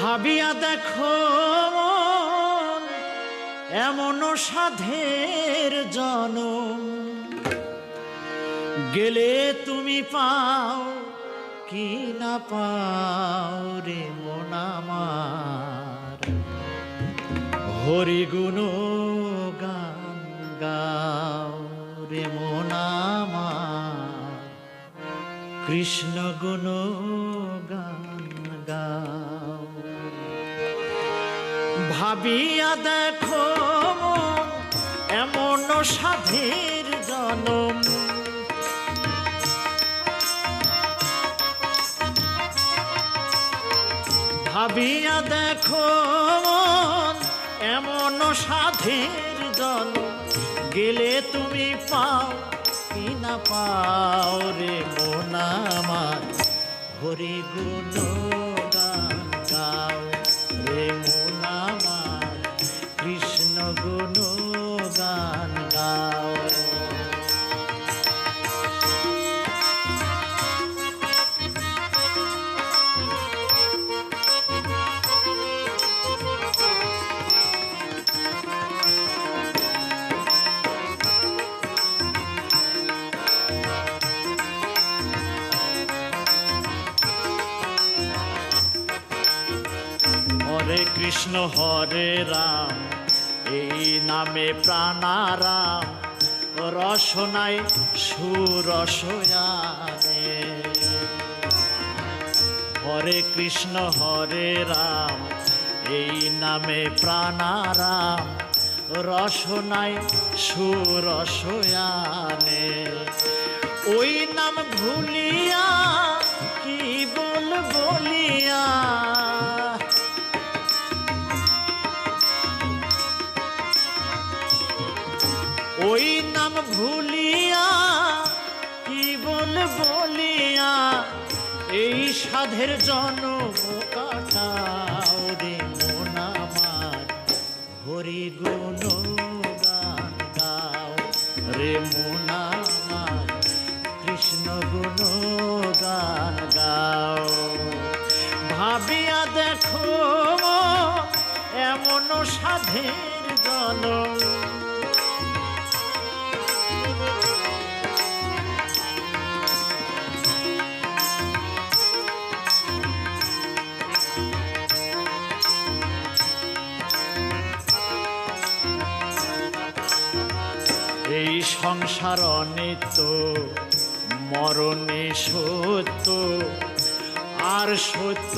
ভাবিয়া দেখো এমন সাধের জনম, গেলে তুমি পাও কি না পাও রে মন আমার। হরি গুণ গান গাও রে মন আমার, কৃষ্ণ গুণ গান গাও। ভাবিয়া দেখো এমন সাধের জনম, ভাবিয়া দেখো এমন সাধের জনম, গেলে তুমি পাও কি না পাও রে মন আমার। হরি গুণ গান গাও রে মন আমার, কৃষ্ণ গুণ গান গাও। হরে কৃষ্ণ হরে রাম এই নামে প্রাণারাম, রসনায় সুরসয়ানে। হরে কৃষ্ণ হরে রাম এই নামে প্রাণারাম, রসনায় সুরসয়ানে। ওই নাম ভুলিয়া কি বলিয়া, ওই নাম ভুলিয়া কি বলিয়া, এই সাধের জনম কাটাও রে মন আমার। হরি গুণ গান গাও রে মন আমার, কৃষ্ণ গুণ গান গাও। ভাবিয়া দেখো এমন সাধের জনম, এই সংসার অনিত্য মরণে সত্য, আর সত্য